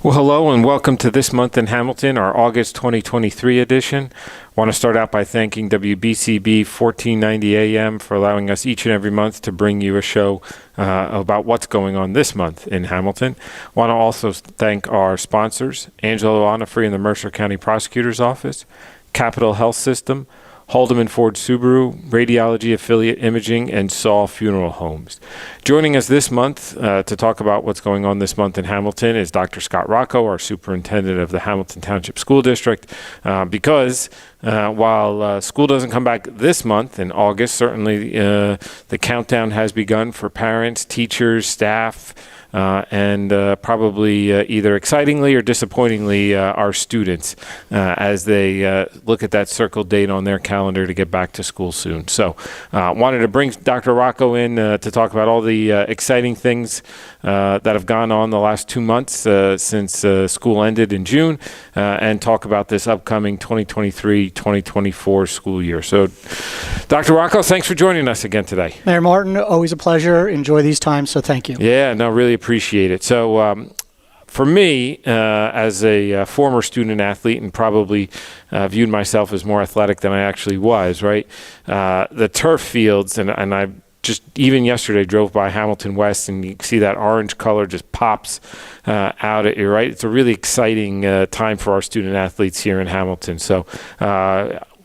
Well, hello and welcome to This Month in Hamilton, our August 2023 edition. I want to start out by thanking WBCB 1490 AM for allowing us each and every month to bring you a show about what's going on this month in Hamilton. I want to also thank our sponsors, Angelo Onofre in the Mercer County Prosecutor's Office, Capital Health System, Haldeman Ford Subaru, Radiology Affiliate Imaging, and Saul Funeral Homes. Joining us this month to talk about what's going on this month in Hamilton is Dr. Scott Rocco, our Superintendent of the Hamilton Township School District, because while school doesn't come back this month in August, certainly the countdown has begun for parents, teachers, staff, and probably either excitingly or disappointingly our students as they look at that circled date on their calendar to get back to school soon. So wanted to bring Dr. Rocco in to talk about all the exciting things that have gone on the last 2 months since school ended in June and talk about this upcoming 2023-2024 school year. So Dr. Rocco, thanks for joining us again today. Mayor Martin, always a pleasure. Enjoy these times, so thank you. Yeah, no, really appreciate it. So for me, as a former student athlete and probably viewed myself as more athletic than I actually was, right? The turf fields, and I just even yesterday drove by Hamilton West, and you see that orange color just pops out at you, right? It's a really exciting time for our student athletes here in Hamilton. So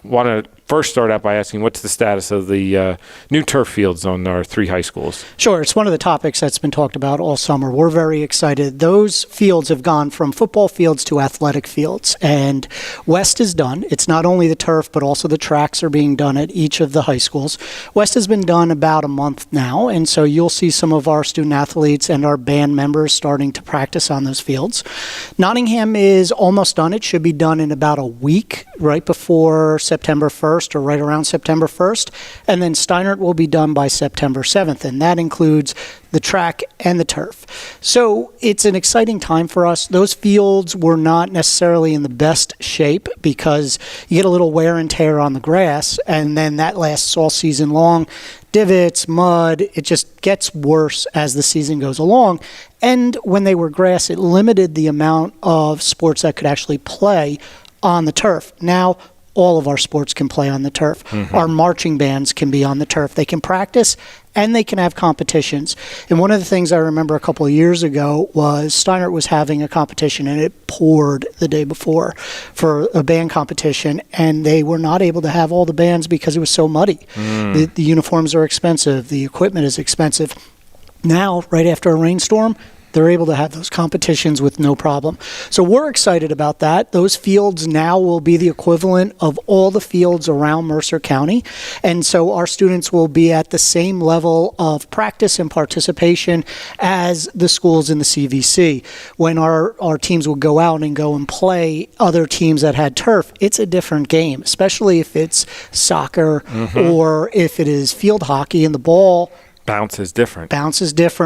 want to first start out by asking, what's the status of the new turf fields on our 3 high schools? Sure. It's one of the topics that's been talked about all summer. We're very excited. Those fields have gone from football fields to athletic fields, and West is done. It's not only the turf, but also the tracks are being done at each of the high schools. West has been done about a month now, and so you'll see some of our student athletes and our band members starting to practice on those fields. Nottingham is almost done. It should be done in about a week, right before September 1st or right around September 1st. And then Steinert will be done by September 7th, and that includes the track and the turf. So it's an exciting time for us. Those fields were not necessarily in the best shape because you get a little wear and tear on the grass, and then that lasts all season long. Divots, mud, it just gets worse as the season goes along. And when they were grass, it limited the amount of sports that could actually play on the turf. Now, all of our sports can play on the turf. Mm-hmm. Our marching bands can be on the turf. They can practice and they can have competitions. And one of the things I remember a couple of years ago was Steinert was having a competition, and it poured the day before for a band competition, and they were not able to have all the bands because it was so muddy. The uniforms are expensive. The equipment is expensive. Now, right after a rainstorm, they're able to have those competitions with no problem. So we're excited about that. Those fields now will be the equivalent of all the fields around Mercer County. And so our students will be at the same level of practice and participation as the schools in the CVC. When our teams will go out and go and play other teams that had turf, it's a different game, especially if it's soccer or if it is field hockey and the ball Bounce is different,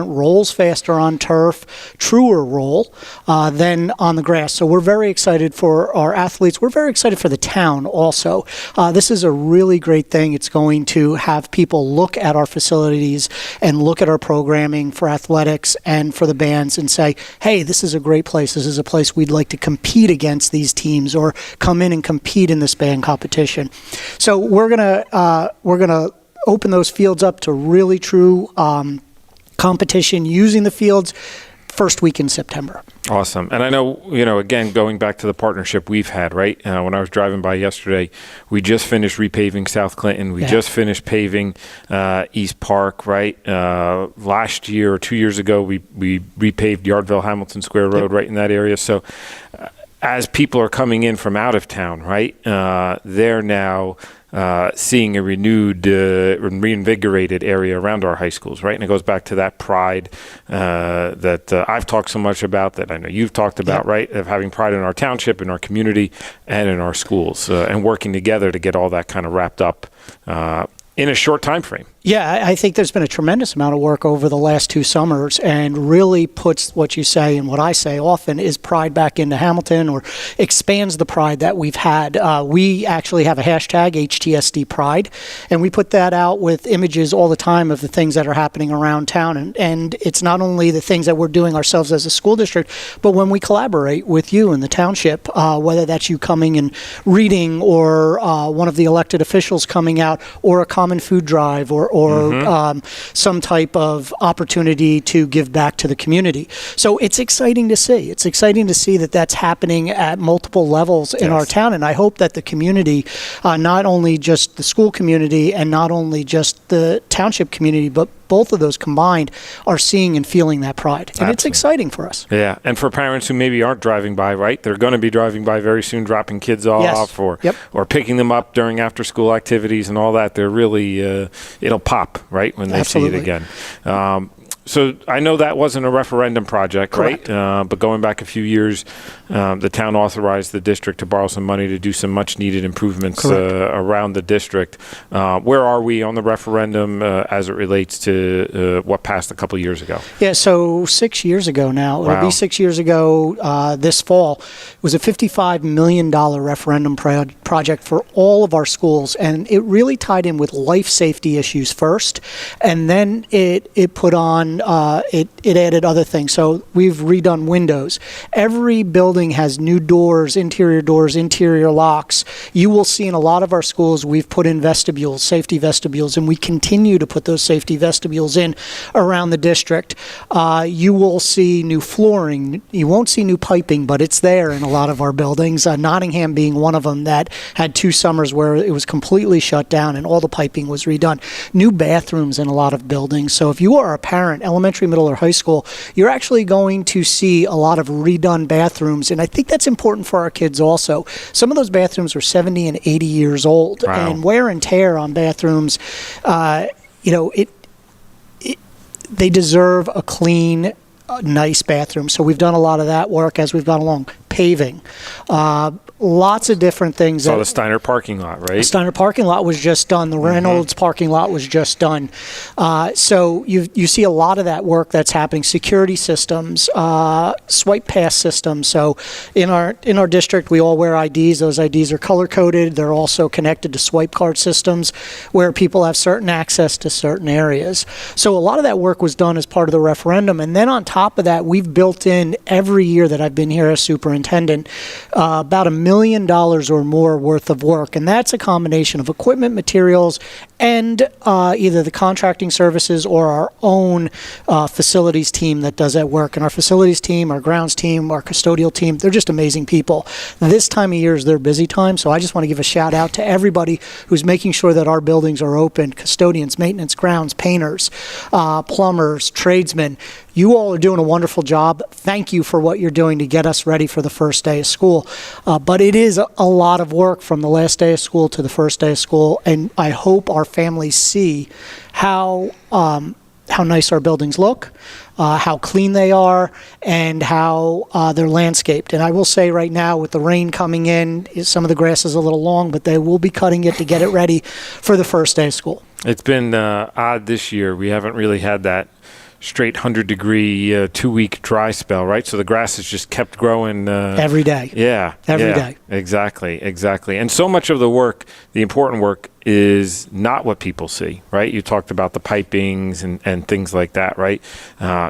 rolls faster on turf, truer roll than on the grass. So we're very excited for our athletes. We're very excited for the town also. This is a really great thing. It's going to have people look at our facilities and look at our programming for athletics and for the bands and say, hey, this is a great place. This is a place we'd like to compete against these teams or come in and compete in this band competition. So we're gonna open those fields up to really true competition using the fields first week in September. Awesome. And I know, again, going back to the partnership we've had, right? When I was driving by yesterday, we just finished repaving South Clinton. We just finished paving East Park, right? Last year or 2 years ago, we repaved Yardville Hamilton Square Road right in that area. So as people are coming in from out of town, right, they're now seeing a renewed, reinvigorated area around our high schools, right? And it goes back to that pride that I've talked so much about, that I know you've talked about, right? Of having pride in our township, in our community, and in our schools, and working together to get all that kind of wrapped up in a short time frame. Yeah, I think there's been a tremendous amount of work over the last 2 summers and really puts what you say and what I say often is pride back into Hamilton, or expands the pride that we've had. We actually have a hashtag, HTSD Pride, and we put that out with images all the time of the things that are happening around town. And it's not only the things that we're doing ourselves as a school district, but when we collaborate with you in the township, whether that's you coming and reading, or one of the elected officials coming out, or a common food drive, or some type of opportunity to give back to the community. So it's exciting to see. It's exciting to see that that's happening at multiple levels in our town. And I hope that the community, not only just the school community and not only just the township community, but both of those combined, are seeing and feeling that pride. And it's exciting for us. Yeah. And for parents who maybe aren't driving by, right? They're going to be driving by very soon, dropping kids off, or picking them up during after school activities and all that. They're really, it'll pop, right, when they see it again. So I know that wasn't a referendum project, Correct. right? But going back a few years, the town authorized the district to borrow some money to do some much-needed improvements around the district. Where are we on the referendum as it relates to what passed a couple years ago? Yeah, so 6 years ago now. Wow. It'll be 6 years ago this fall. It was a $55 million referendum project for all of our schools, and it really tied in with life safety issues first, and then it put on it added other things. So we've redone windows. Every building has new doors, interior locks. You will see in a lot of our schools we've put in vestibules, safety vestibules, and we continue to put those safety vestibules in around the district. You will see new flooring. You won't see new piping, but it's there in a lot of our buildings. Nottingham being one of them that had 2 summers where it was completely shut down and all the piping was redone. New bathrooms in a lot of buildings. So if you are a parent, elementary, middle, or high school, you're actually going to see a lot of redone bathrooms. And I think that's important for our kids also. Some of those bathrooms are 70 and 80 years old. Wow. And wear and tear on bathrooms, they deserve a clean, nice bathroom. So we've done a lot of that work as we've gone along. Paving. Lots of different things. So the Steiner parking lot, right? The Steiner parking lot was just done. The Reynolds parking lot was just done. So you see a lot of that work that's happening. Security systems, swipe pass systems. So in our district, we all wear IDs. Those IDs are color coded. They're also connected to swipe card systems where people have certain access to certain areas. So a lot of that work was done as part of the referendum. And then on top of that, we've built in every year that I've been here as superintendent about $1 million or more worth of work. And that's a combination of equipment, materials, and either the contracting services or our own facilities team that does that work. And our facilities team, our grounds team, our custodial team, they're just amazing people. This time of year is their busy time, so I just want to give a shout out to everybody who's making sure that our buildings are open: custodians, maintenance, grounds, painters, plumbers, tradesmen. You all are doing a wonderful job. Thank you for what you're doing to get us ready for the first day of school. But it is a lot of work from the last day of school to the first day of school, and I hope our families see how nice our buildings look, how clean they are, and how they're landscaped. And I will say right now, with the rain coming in, some of the grass is a little long, but they will be cutting it to get it ready for the first day of school. It's been odd this year. We haven't really had that straight 100-degree 2-week dry spell, right? So the grass has just kept growing every day. Every day. Exactly. And so much of the work, the important work, is not what people see, right? You talked about the pipings and things like that, right?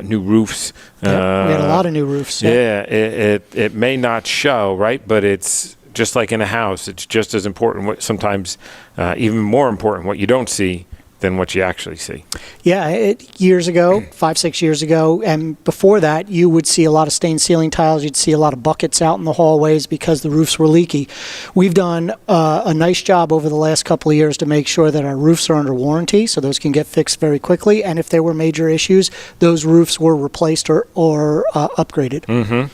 New roofs. We had a lot of new roofs. It may not show, right? But it's just like in a house. It's just as important, sometimes even more important, what you don't see than what you actually see. Yeah, years ago, 5-6 years ago, and before that, you would see a lot of stained ceiling tiles. You'd see a lot of buckets out in the hallways because the roofs were leaky. We've done a nice job over the last couple of years to make sure that our roofs are under warranty, so those can get fixed very quickly. And if there were major issues, those roofs were replaced or upgraded. Mm-hmm.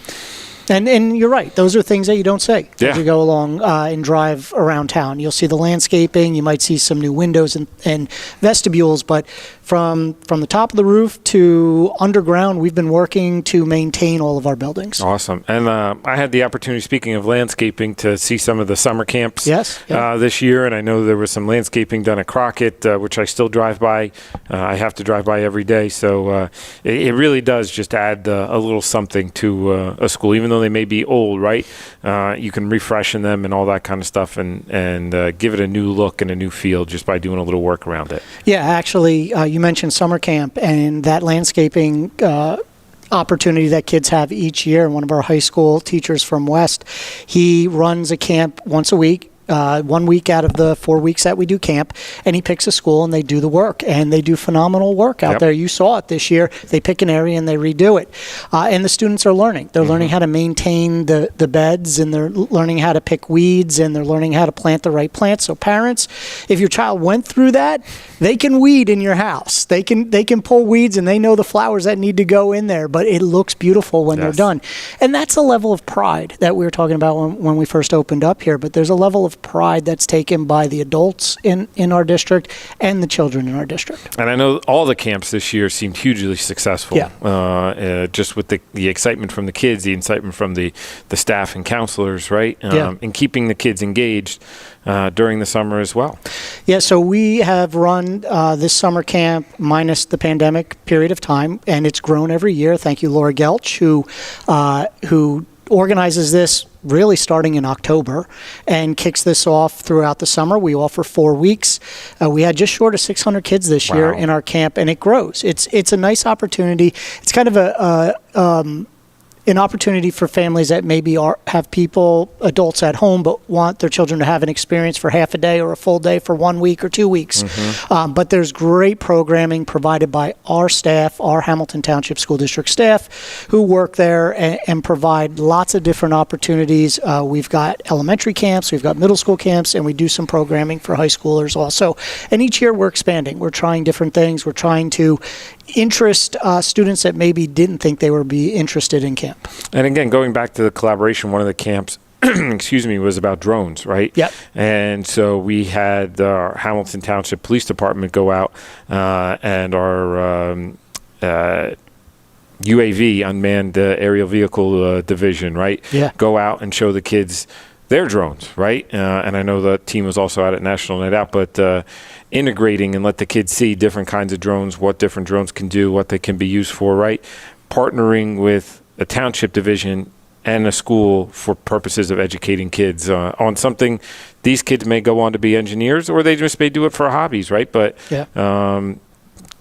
And you're right. Those are things that you don't see as you go along and drive around town. You'll see the landscaping. You might see some new windows and vestibules, but from the top of the roof to underground, we've been working to maintain all of our buildings. Awesome. And I had the opportunity, speaking of landscaping, to see some of the summer camps this year. And I know there was some landscaping done at Crockett, which I still drive by. I have to drive by every day. So it really does just add a little something to a school, even though they may be old, right? You can refreshen them and all that kind of stuff and give it a new look and a new feel just by doing a little work around it. Yeah, actually, you mentioned summer camp and that landscaping opportunity that kids have each year. One of our high school teachers from West, he runs a camp once a week. 1 week out of the 4 weeks that we do camp, and he picks a school and they do the work, and they do phenomenal work out there. You saw it this year. They pick an area and they redo it. And the students are learning. They're learning how to maintain the beds, and they're learning how to pick weeds, and they're learning how to plant the right plants. So parents, if your child went through that, they can weed in your house. They can pull weeds, and they know the flowers that need to go in there, but it looks beautiful when they're done. And that's a level of pride that we were talking about when we first opened up here, but there's a level of pride that's taken by the adults in our district and the children in our district. And I know all the camps this year seemed hugely successful. Just with the excitement from the kids, the excitement from the staff and counselors, right? And keeping the kids engaged during the summer as well. Yeah, so we have run this summer camp minus the pandemic period of time, and it's grown every year. Thank you, Laura Gelch, who organizes this really starting in October and kicks this off throughout the summer. We offer 4 weeks. We had just short of 600 kids this year in our camp, and it grows. It's a nice opportunity. It's kind of an opportunity for families that maybe have adults at home, but want their children to have an experience for half a day or a full day for 1 week or 2 weeks. But there's great programming provided by our staff, our Hamilton Township School District staff, who work there and provide lots of different opportunities. We've got elementary camps, we've got middle school camps, and we do some programming for high schoolers also. And each year we're expanding. We're trying different things. We're trying to interest students that maybe didn't think they would be interested in camp. And again, going back to the collaboration, one of the camps, was about drones, right? Yep. And so we had our Hamilton Township Police Department go out and our UAV, Unmanned Aerial Vehicle Division, right? Yeah. Go out and show the kids their drones, right? And I know the team was also out at National Night Out, but integrating and let the kids see different kinds of drones, what different drones can do, what they can be used for, right? Partnering with a township division and a school for purposes of educating kids on something. These kids may go on to be engineers, or they just may do it for hobbies, right? But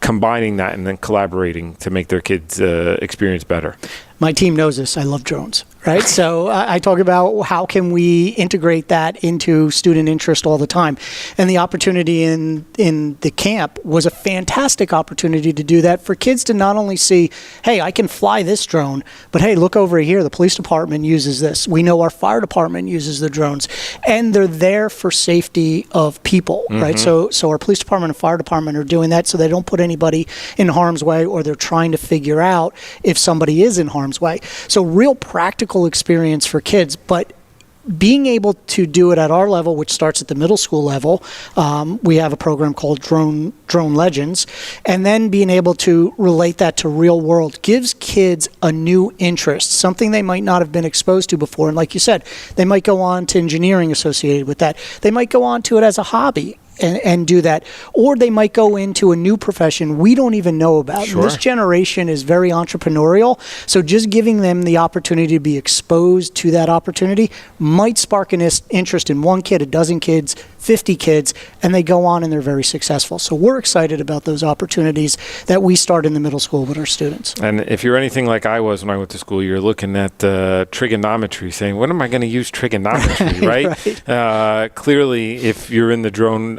combining that and then collaborating to make their kids' experience better. My team knows this. I love drones, right? So I talk about how can we integrate that into student interest all the time. And the opportunity in the camp was a fantastic opportunity to do that for kids to not only see, hey, I can fly this drone, but hey, look over here. The police department uses this. We know our fire department uses the drones. And they're there for safety of people, right? So our police department and fire department are doing that so they don't put anybody in harm's way, or they're trying to figure out if somebody is in harm's way. So real practical experience for kids, but being able to do it at our level, which starts at the middle school level, we have a program called Drone Legends, and then being able to relate that to real world gives kids a new interest, something they might not have been exposed to before. And like you said, they might go on to engineering associated with that. They might go on to it as a hobby and do that. Or they might go into a new profession we don't even know about. Sure. This generation is very entrepreneurial, so just giving them the opportunity to be exposed to that opportunity might spark an interest in one kid, a dozen kids, 50 kids, and they go on and they're very successful. So we're excited about those opportunities that we start in the middle school with our students. And if you're anything like I was when I went to school, you're looking at trigonometry, saying, when am I going to use trigonometry, right? Clearly, if you're in the drone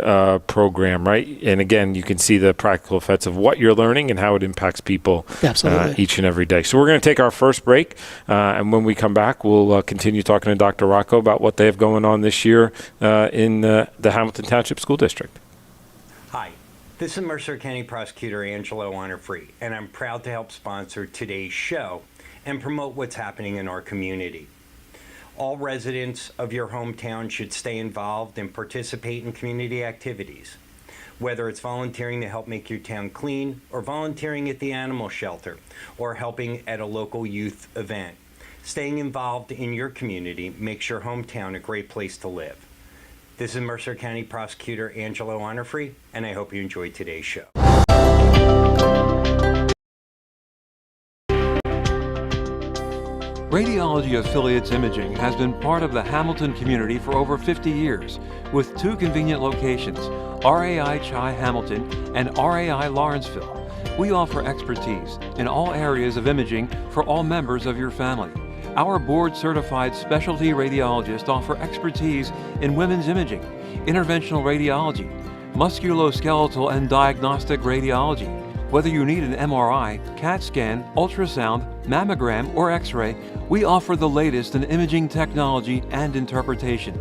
program, right? And again, you can see the practical effects of what you're learning and how it impacts people each and every day. So we're going to take our first break, and when we come back, we'll continue talking to Dr. Rocco about what they have going on this year in the Hamilton Township School District. Hi, this is Mercer County Prosecutor Angelo Honorfree, and I'm proud to help sponsor today's show and promote what's happening in our community. All residents of your hometown should stay involved and participate in community activities. Whether it's volunteering to help make your town clean, or volunteering at the animal shelter, or helping at a local youth event, staying involved in your community makes your hometown a great place to live. This is Mercer County Prosecutor Angelo Honorfree, and I hope you enjoyed today's show. Radiology Affiliates Imaging has been part of the Hamilton community for over 50 years, with 2 convenient locations, RAI Chi Hamilton and RAI Lawrenceville. We offer expertise in all areas of imaging for all members of your family. Our board-certified specialty radiologists offer expertise in women's imaging, interventional radiology, musculoskeletal and diagnostic radiology. Whether you need an MRI, CAT scan, ultrasound, mammogram, or X-ray, we offer the latest in imaging technology and interpretation.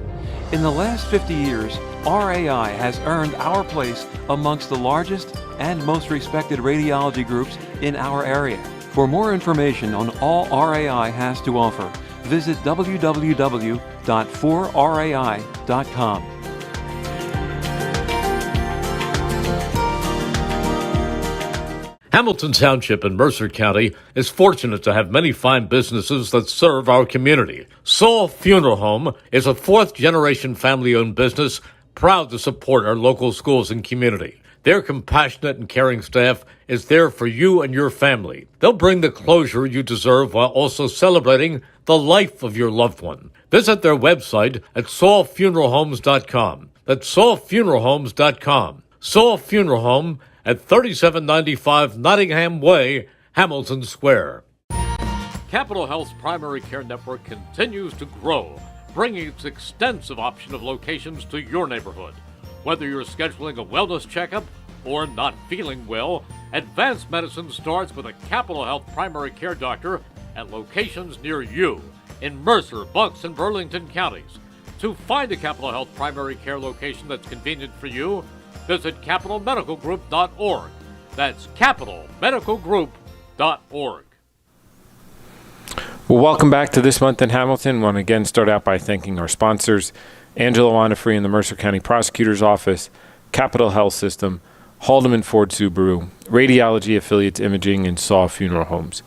In the last 50 years, RAI has earned our place amongst the largest and most respected radiology groups in our area. For more information on all RAI has to offer, visit www.4rai.com. Hamilton Township in Mercer County is fortunate to have many fine businesses that serve our community. Saul Funeral Home is a 4th-generation family-owned business proud to support our local schools and community. Their compassionate and caring staff is there for you and your family. They'll bring the closure you deserve while also celebrating the life of your loved one. Visit their website at saulfuneralhomes.com. That's saulfuneralhomes.com. Saul Funeral Home at 3795 Nottingham Way, Hamilton Square. Capital Health's primary care network continues to grow, bringing its extensive option of locations to your neighborhood. Whether you're scheduling a wellness checkup or not feeling well, advanced medicine starts with a Capital Health primary care doctor at locations near you in Mercer, Bucks, and Burlington counties. To find a Capital Health primary care location that's convenient for you, visit capitalmedicalgroup.org. That's capitalmedicalgroup.org. Well, welcome back to This Month in Hamilton. I want to again start out by thanking our sponsors, Angelo Honorfree in the Mercer County Prosecutor's Office, Capital Health System, Haldeman Ford Subaru, Radiology Affiliates Imaging, and Saw Funeral Homes.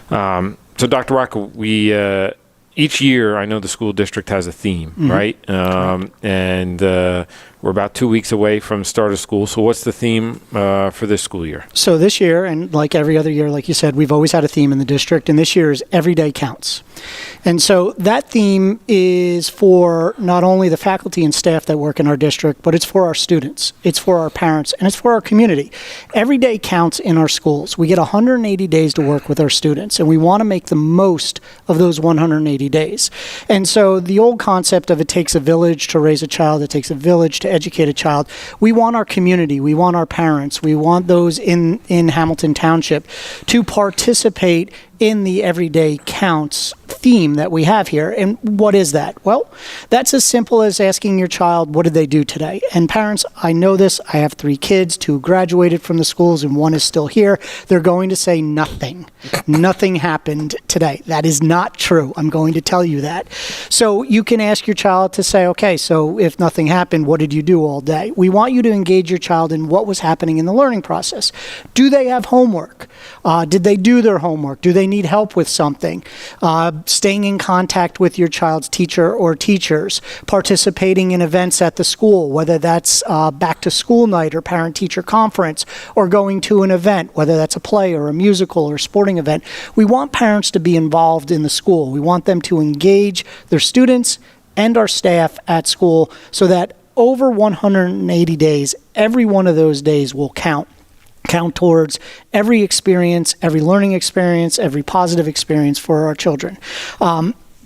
So, Dr. Rocco, we each year, I know the school district has a theme, right? And we're about 2 weeks away from the start of school. So what's the theme for this school year? So this year, and like every other year, like you said, we've always had a theme in the district, and this year is Every Day Counts. And so that theme is for not only the faculty and staff that work in our district, but it's for our students, it's for our parents, and it's for our community. Every day counts in our schools. We get 180 days to work with our students, and we want to make the most of those 180 days. And so the old concept of it takes a village to raise a child, it takes a village to educate a child. We want our community, we want our parents, we want those in Hamilton Township to participate in the Everyday Counts theme that we have here. And what is that? Well, that's as simple as asking your child, what did they do today? And parents, I know this. I have 3 kids, 2 graduated from the schools and 1 is still here. They're going to say nothing. Nothing happened today. That is not true. I'm going to tell you that. So you can ask your child to say, okay, so if nothing happened, what did you do all day? We want you to engage your child in what was happening in the learning process. Do they have homework? Did they do their homework? Do they need help with something? Staying in contact with your child's teacher or teachers, participating in events at the school, whether that's back to school night or parent-teacher conference, or going to an event, whether that's a play or a musical or sporting event. We want parents to be involved in the school. We want them to engage their students and our staff at school so that over 180 days, every one of those days will count towards every experience, every learning experience, every positive experience for our children.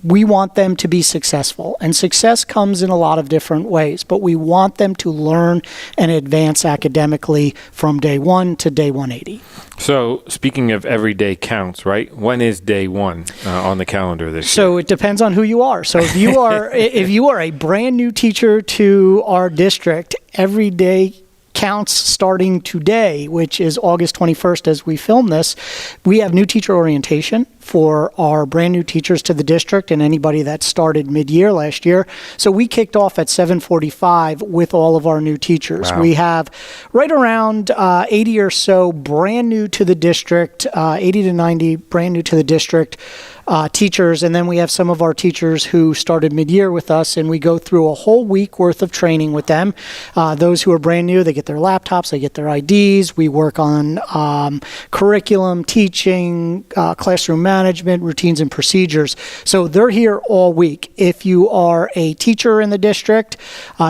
We want them to be successful, and success comes in a lot of different ways, but we want them to learn and advance academically from day 1 to day 180. So speaking of Every Day Counts, right? When is day 1 on the calendar this year? So it depends on who you are. So if you are a brand new teacher to our district, Every Day Counts starting today, which is August 21st as we film this. We have new teacher orientation for our brand new teachers to the district and anybody that started mid-year last year. So we kicked off at 7:45 with all of our new teachers. Wow. We have right around 80 or so brand new to the district, 80 to 90 brand new to the district teachers, and then we have some of our teachers who started mid-year with us, and we go through a whole week worth of training with them. Those who are brand new, they get their laptops, they get their IDs. We work on curriculum, teaching, classroom management, routines and procedures. So they're here all week. If you are a teacher in the district,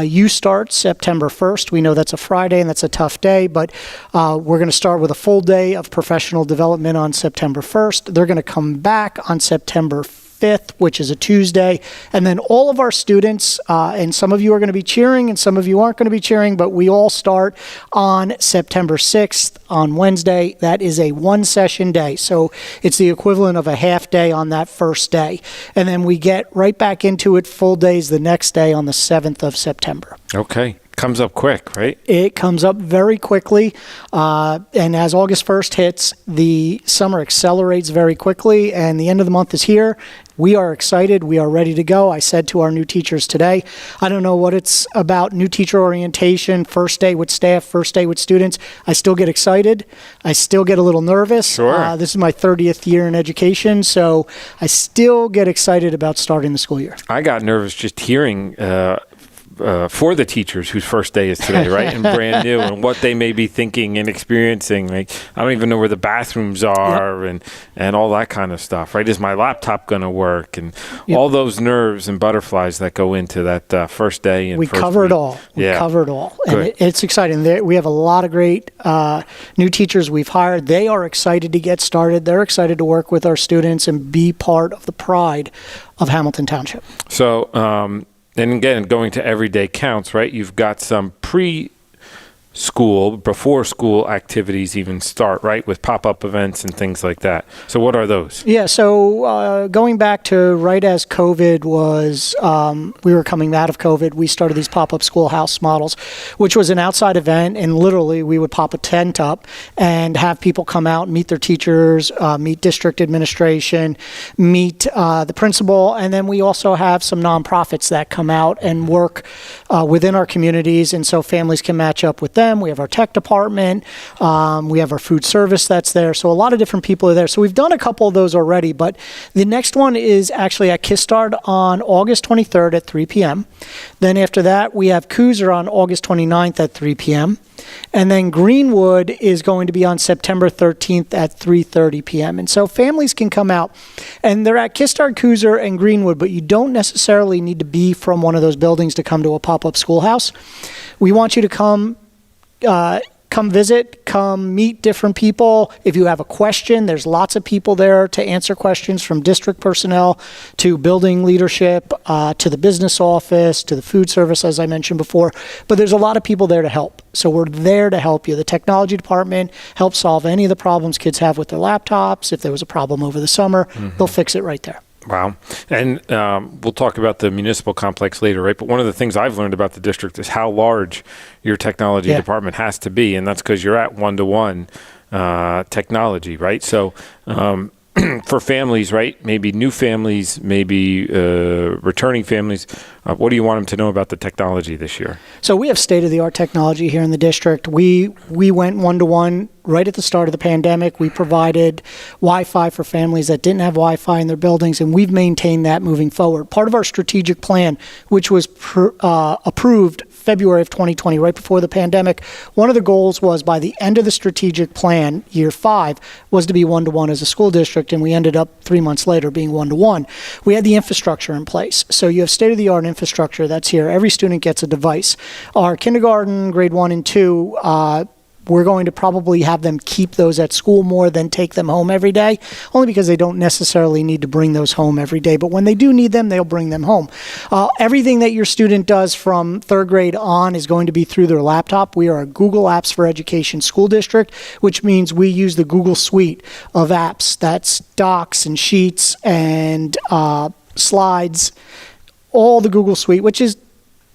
you start September 1st. We know that's a Friday and that's a tough day, but we're going to start with a full day of professional development on September 1st. They're going to come back on September 5th, which is a Tuesday. And then all of our students, and some of you are going to be cheering and some of you aren't going to be cheering, but we all start on September 6th on Wednesday. That is a one-session day. So it's the equivalent of a half day on that first day. And then we get right back into it full days the next day on the 7th of September. Okay. Comes up quick, right? It comes up very quickly, and as August 1st hits, the summer accelerates very quickly, and the end of the month is here. We are excited. We are ready to go. I said to our new teachers today, I don't know what it's about new teacher orientation, first day with staff, first day with students. I still get excited. I still get a little nervous. Sure. This is my 30th year in education, so I still get excited about starting the school year. I got nervous just hearing for the teachers whose first day is today, right? And brand new, and what they may be thinking and experiencing. Like, I don't even know where the bathrooms are, and all that kind of stuff, right? Is my laptop going to work? And all those nerves and butterflies that go into that first day. And we cover it all. We cover it all. And it's exciting. We have a lot of great new teachers we've hired. They are excited to get started. They're excited to work with our students and be part of the pride of Hamilton Township. So, and again, going to everyday counts, right? You've got some pre-school, before school activities even start, right? With pop-up events and things like that. So what are those? Yeah, so going back to right as COVID was, we were coming out of COVID, we started these pop-up schoolhouse models, which was an outside event, and literally we would pop a tent up and have people come out and meet their teachers, meet district administration, meet the principal, and then we also have some nonprofits that come out and work within our communities, and so families can match up with them. We have our tech department, we have our food service that's there, so a lot of different people are there. So we've done a couple of those already, but the next one is actually at Kistard on August 23rd at 3 p.m. Then after that, we have Cooser on August 29th at 3 p.m. And then Greenwood is going to be on September 13th at 3:30 p.m. And so families can come out, and they're at Kistard, Cooser, and Greenwood, but you don't necessarily need to be from one of those buildings to come to a pop-up schoolhouse. We want you to come visit, come meet different people. If you have a question, there's lots of people there to answer questions, from district personnel to building leadership, to the business office, to the food service, as I mentioned before. But there's a lot of people there to help. So we're there to help you. The technology department helps solve any of the problems kids have with their laptops. If there was a problem over the summer, they'll fix it right there. Wow. And we'll talk about the municipal complex later, right? But one of the things I've learned about the district is how large your technology department has to be. And that's because you're at one-to-one technology, right? So for families, right, maybe new families, maybe returning families, what do you want them to know about the technology this year? So we have state-of-the-art technology here in the district. We went one-to-one right at the start of the pandemic. We provided Wi-Fi for families that didn't have Wi-Fi in their buildings, and we've maintained that moving forward. Part of our strategic plan, which was approved February of 2020, right before the pandemic, one of the goals was by the end of the strategic plan, year 5, was to be one-to-one as a school district, and we ended up 3 months later being one-to-one. We had the infrastructure in place. So you have state-of-the-art infrastructure that's here. Every student gets a device. Our kindergarten, grade 1 and 2, we're going to probably have them keep those at school more than take them home every day, only because they don't necessarily need to bring those home every day. But when they do need them, they'll bring them home. Everything that your student does from 3rd grade on is going to be through their laptop. We are a Google Apps for Education school district, which means we use the Google suite of apps. That's Docs and Sheets and slides, all the Google suite, which is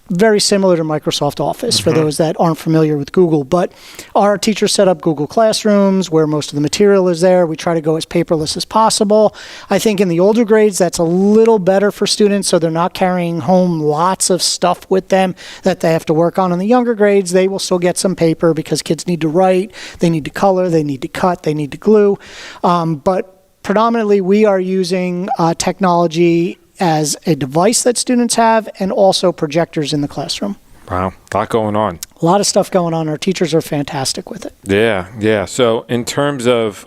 very similar to Microsoft Office for those that aren't familiar with Google. But our teachers set up Google Classrooms where most of the material is there. We try to go as paperless as possible. I think in the older grades, that's a little better for students, so they're not carrying home lots of stuff with them that they have to work on. In the younger grades, they will still get some paper because kids need to write, they need to color, they need to cut, they need to glue. But predominantly, we are using technology as a device that students have, and also projectors in the classroom. Wow, a lot going on. A lot of stuff going on. Our teachers are fantastic with it. Yeah. So in terms of,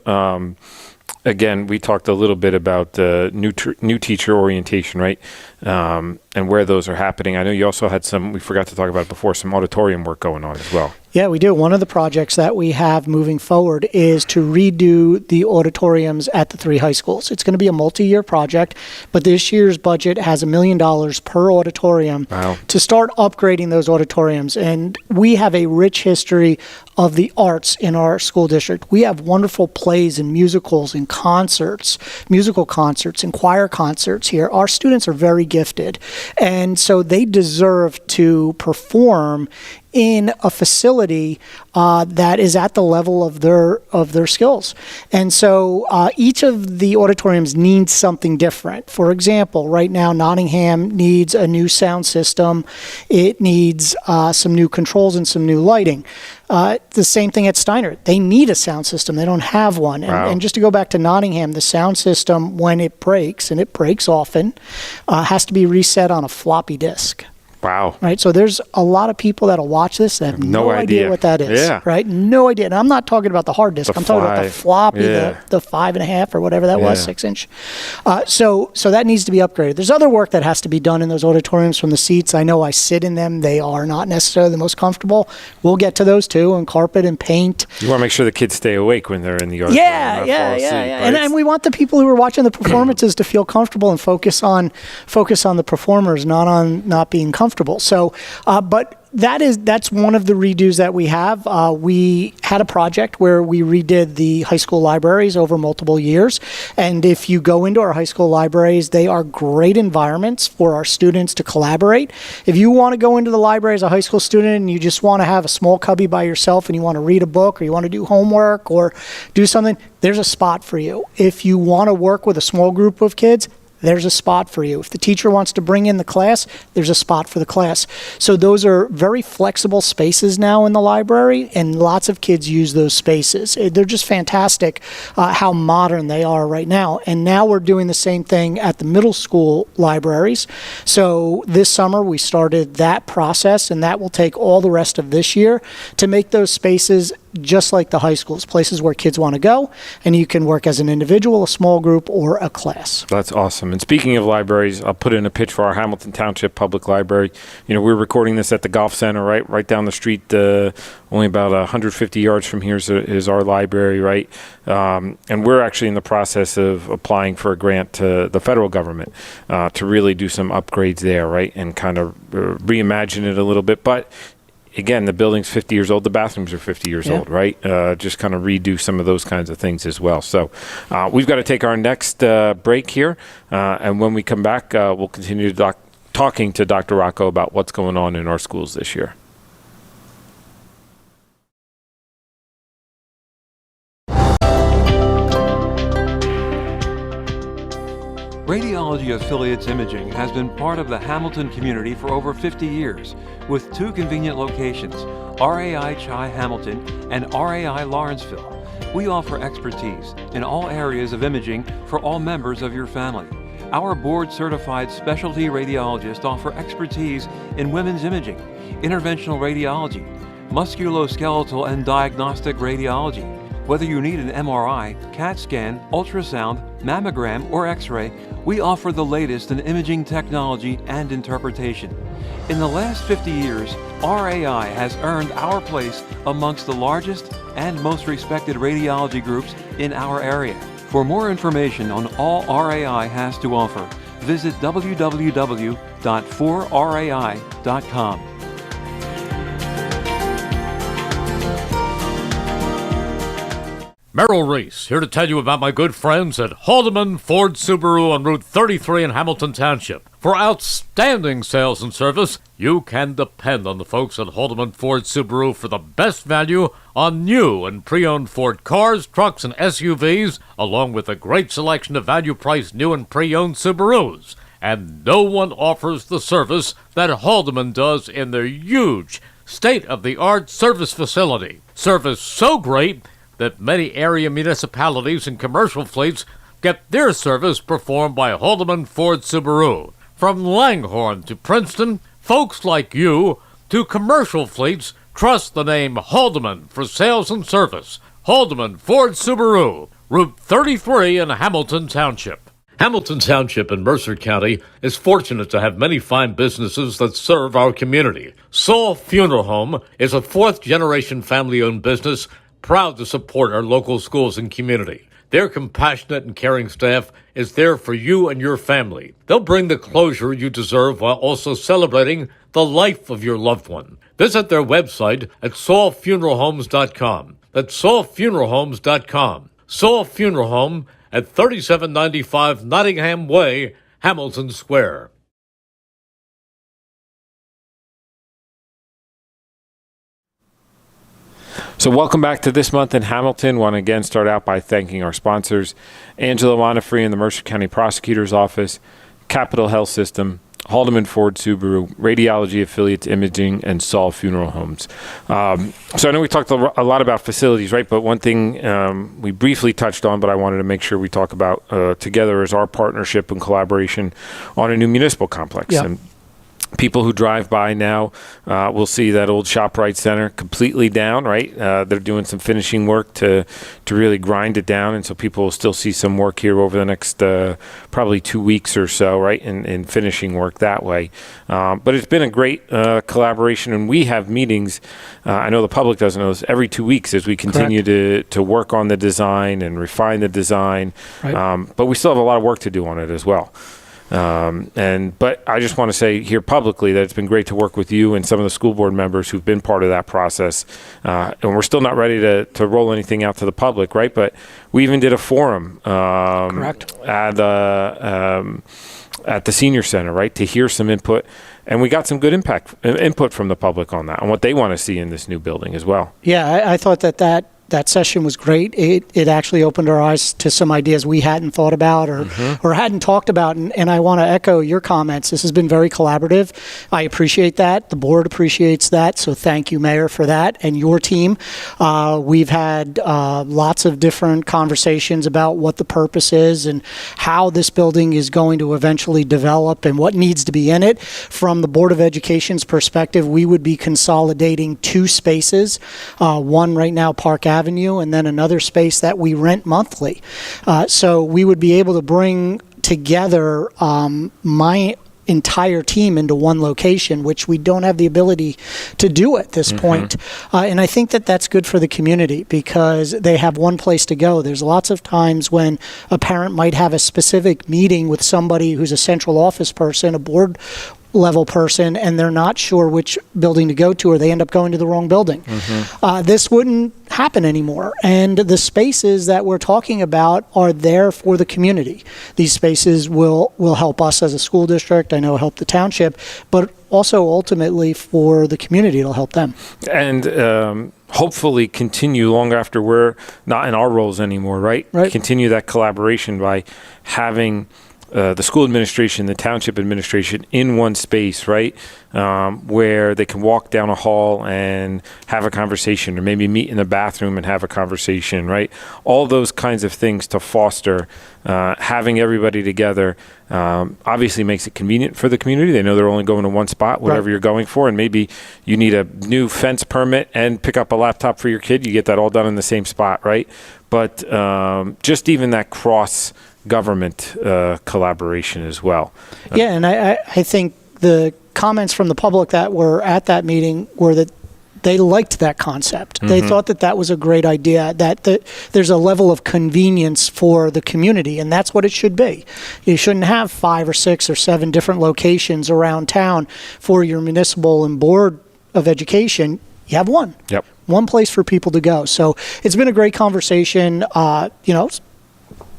again, we talked a little bit about the new teacher orientation, right? And where those are happening. I know you also had some, we forgot to talk about it before, some auditorium work going on as well. Yeah, we do. One of the projects that we have moving forward is to redo the auditoriums at the 3 high schools. It's going to be a multi-year project, but this year's budget has $1 million per auditorium to start upgrading those auditoriums. And we have a rich history of the arts in our school district. We have wonderful plays and musicals and concerts, musical concerts and choir concerts here. Our students are very gifted, and so they deserve to perform in a facility that is at the level of their skills. And so each of the auditoriums needs something different. For example, right now Nottingham needs a new sound system. It needs some new controls and some new lighting. The same thing at Steiner. They need a sound system. They don't have one. And just to go back to Nottingham, the sound system, when it breaks, and it breaks often, has to be reset on a floppy disk. Wow. Right. So there's a lot of people that'll watch this that have no idea what that is. Yeah. Right. No idea. And I'm not talking about the hard disk. I'm talking about the floppy, the 5.5 or whatever that was, 6 inch. So that needs to be upgraded. There's other work that has to be done in those auditoriums from the seats. I know I sit in them. They are not necessarily the most comfortable. We'll get to those too, and carpet and paint. You want to make sure the kids stay awake when they're in the auditorium. Yeah. And we want the people who are watching the performances to feel comfortable and focus on the performers, not on not being comfortable. So, but that's one of the redos that we have. We had a project where we redid the high school libraries over multiple years. And if you go into our high school libraries, they are great environments for our students to collaborate. If you want to go into the library as a high school student and you just want to have a small cubby by yourself and you want to read a book or you want to do homework or do something, there's a spot for you. If you want to work with a small group of kids, there's a spot for you. If the teacher wants to bring in the class, there's a spot for the class. So those are very flexible spaces now in the library, and lots of kids use those spaces. They're just fantastic how modern they are right now. And now we're doing the same thing at the middle school libraries. So this summer we started that process, and that will take all the rest of this year to make those spaces just like the high schools, places where kids want to go, and you can work as an individual, a small group, or a class. That's awesome. And speaking of libraries, I'll put in a pitch for our Hamilton Township Public Library. You know, we're recording this at the Golf Center, right down the street, only about 150 yards from here is our library, right? And we're actually in the process of applying for a grant to the federal government to really do some upgrades there, right? And kind of reimagine it a little bit. But again, the building's 50 years old. The bathrooms are 50 years old, right? Just kind of redo some of those kinds of things as well. So we've got to take our next break here. And when we come back, we'll continue talking to Dr. Rocco about what's going on in our schools this year. Radiology Affiliates Imaging has been part of the Hamilton community for over 50 years, with 2 convenient locations, RAI Chi Hamilton and RAI Lawrenceville. We offer expertise in all areas of imaging for all members of your family. Our board-certified specialty radiologists offer expertise in women's imaging, interventional radiology, musculoskeletal and diagnostic radiology. Whether you need an MRI, CAT scan, ultrasound, mammogram, or X-ray, we offer the latest in imaging technology and interpretation. In the last 50 years, RAI has earned our place amongst the largest and most respected radiology groups in our area. For more information on all RAI has to offer, visit www.4rai.com. Merrill Reese, here to tell you about my good friends at Haldeman Ford Subaru on Route 33 in Hamilton Township. For outstanding sales and service, you can depend on the folks at Haldeman Ford Subaru for the best value on new and pre-owned Ford cars, trucks, and SUVs, along with a great selection of value-priced new and pre-owned Subarus. And no one offers the service that Haldeman does in their huge, state-of-the-art service facility. Service so great that many area municipalities and commercial fleets get their service performed by Haldeman Ford Subaru. From Langhorne to Princeton, folks like you to commercial fleets trust the name Haldeman for sales and service. Haldeman Ford Subaru, Route 33 in Hamilton Township. Hamilton Township in Mercer County is fortunate to have many fine businesses that serve our community. Saul Funeral Home is a fourth-generation family-owned business proud to support our local schools and community. Their compassionate and caring staff is there for you and your family. They'll bring the closure you deserve while also celebrating the life of your loved one. Visit their website at saulfuneralhomes.com. That's saulfuneralhomes.com. Saul Funeral Home at 3795 Nottingham Way, Hamilton Square. So welcome back to This Month in Hamilton. Want to again start out by thanking our sponsors, Angela Montefiore in the Mercer County Prosecutor's Office, Capital Health System, Haldeman Ford Subaru, Radiology Affiliates Imaging, and Saul Funeral Homes. So I know we talked a lot about facilities, right? But one thing we briefly touched on, but I wanted to make sure we talk about together is our partnership and collaboration on a new municipal complex. Yeah. And people who drive by now will see that old ShopRite Center completely down, right? They're doing some finishing work to really grind it down, and so people will still see some work here over the next probably 2 weeks or so, right, in finishing work that way. But it's been a great collaboration, and we have meetings. I know the public doesn't know this, every 2 weeks as we continue to work on the design and refine the design. Right. But we still have a lot of work to do on it as well. But I just want to say here publicly that it's been great to work with you and some of the school board members who've been part of that process. And we're still not ready to roll anything out to the public, right? But we even did a forum at the senior center, right, to hear some input. And we got some good input from the public on that, on what they want to see in this new building as well. Yeah, I thought that session was great. It actually opened our eyes to some ideas we hadn't thought about or hadn't talked about. And I want to echo your comments. This has been very collaborative. I appreciate that. The board appreciates that. So thank you, Mayor, for that, and your team. We've had lots of different conversations about what the purpose is and how this building is going to eventually develop and what needs to be in it. From the Board of Education's perspective, we would be consolidating 2 spaces. One right now, Park Avenue, and then another space that we rent monthly. So we would be able to bring together my entire team into one location, which we don't have the ability to do at this point. And I think that that's good for the community because they have one place to go. There's lots of times when a parent might have a specific meeting with somebody who's a central office person, a board level person, and they're not sure which building to go to, or they end up going to the wrong building. This wouldn't happen anymore. And the spaces that we're talking about are there for the community. These spaces will help us as a school district, I know help the township, but also ultimately for the community, it'll help them. And hopefully continue long after we're not in our roles anymore, right? Continue that collaboration by having the school administration, the township administration in one space, right, where they can walk down a hall and have a conversation, or maybe meet in the bathroom and have a conversation, right? All those kinds of things to foster having everybody together. Obviously makes it convenient for the community. They know they're only going to one spot, whatever you're going for, and maybe you need a new fence permit and pick up a laptop for your kid. You get that all done in the same spot, right? But just even that cross-government collaboration as well. Yeah, and I think the comments from the public that were at that meeting were that they liked that concept. They thought that was a great idea, that there's a level of convenience for the community, and that's what it should be. You shouldn't have 5 or 6 or 7 different locations around town for your municipal and board of education. you have one. Yep. One place for people to go. So it's been a great conversation.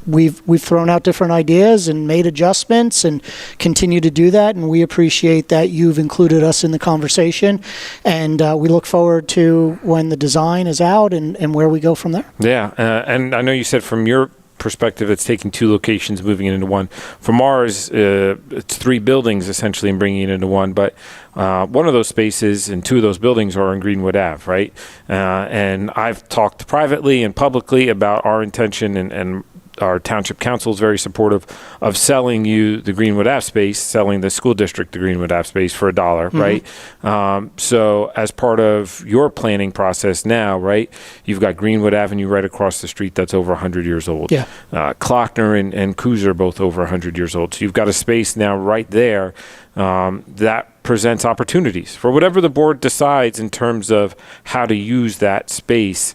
We've thrown out different ideas and made adjustments and continue to do that, and we appreciate that you've included us in the conversation, and we look forward to when the design is out and where we go from there. Yeah, and I know you said from your perspective it's taking 2 locations, moving it into one. From ours, it's 3 buildings essentially and bringing it into one, but one of those spaces and 2 of those buildings are on Greenwood Ave, right? And I've talked privately and publicly about our intention, and our township council is very supportive of selling you the Greenwood Ave space, selling the school district the Greenwood Ave space for $1, right? So as part of your planning process now, right, you've got Greenwood Avenue right across the street that's over 100 years old. Yeah. Klockner and Coos are both over 100 years old. So you've got a space now right there that presents opportunities for whatever the board decides in terms of how to use that space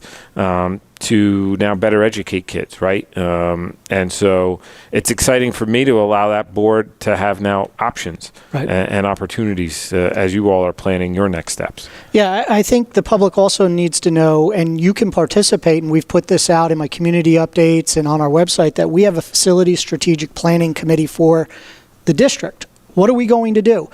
to now better educate kids, right? And so it's exciting for me to allow that board to have now options Right. and opportunities as you all are planning your next steps. Yeah, I think the public also needs to know, and you can participate, and we've put this out in my community updates and on our website, that we have a facility strategic planning committee for the district. What are we going to do?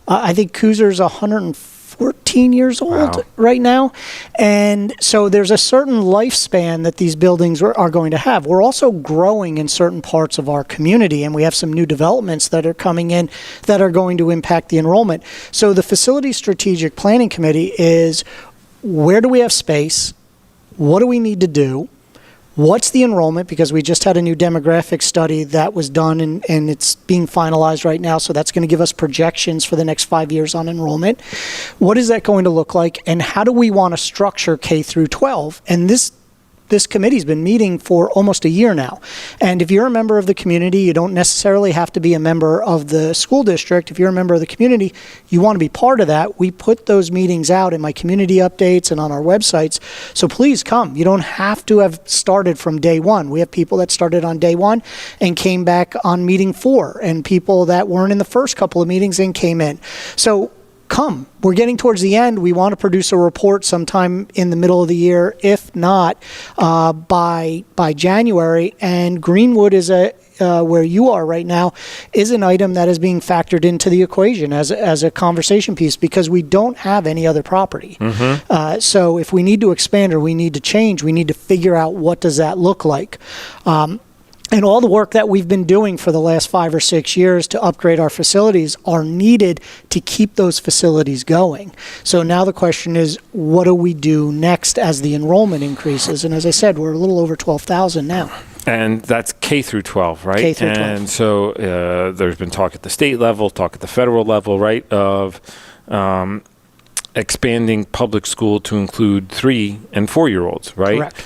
I think Coozer's 114 years old Wow. right now. And so there's a certain lifespan that these buildings are going to have. We're also growing in certain parts of our community, and we have some new developments that are coming in that are going to impact the enrollment. So the Facility Strategic Planning Committee is, where do we have space? What do we need to do? What's the enrollment? Because we just had a new demographic study that was done, and it's being finalized right now. So that's going to give us projections for the next 5 years on enrollment. What is that going to look like? And how do we want to structure K through 12? And this committee's been meeting for almost a year now. And if you're a member of the community, you don't necessarily have to be a member of the school district. If you're a member of the community, you want to be part of that. We put those meetings out in my community updates and on our websites. So please come. You don't have to have started from day one. We have people that started on day one and came back on meeting 4, and people that weren't in the first couple of meetings and came in. So come. We're getting towards the end. We want to produce a report sometime in the middle of the year, if not by January. And Greenwood is where you are right now, is an item that is being factored into the equation as a conversation piece, because we don't have any other property. So if we need to expand or we need to change, we need to figure out what does that look like. And all the work that we've been doing for the last 5 or 6 years to upgrade our facilities are needed to keep those facilities going. So now the question is, what do we do next as the enrollment increases? And as I said, we're a little over 12,000 now. And that's K through 12, right? K through 12. And so there's been talk at the state level, talk at the federal level, right, of expanding public school to include 3- and 4-year-olds, right? Correct.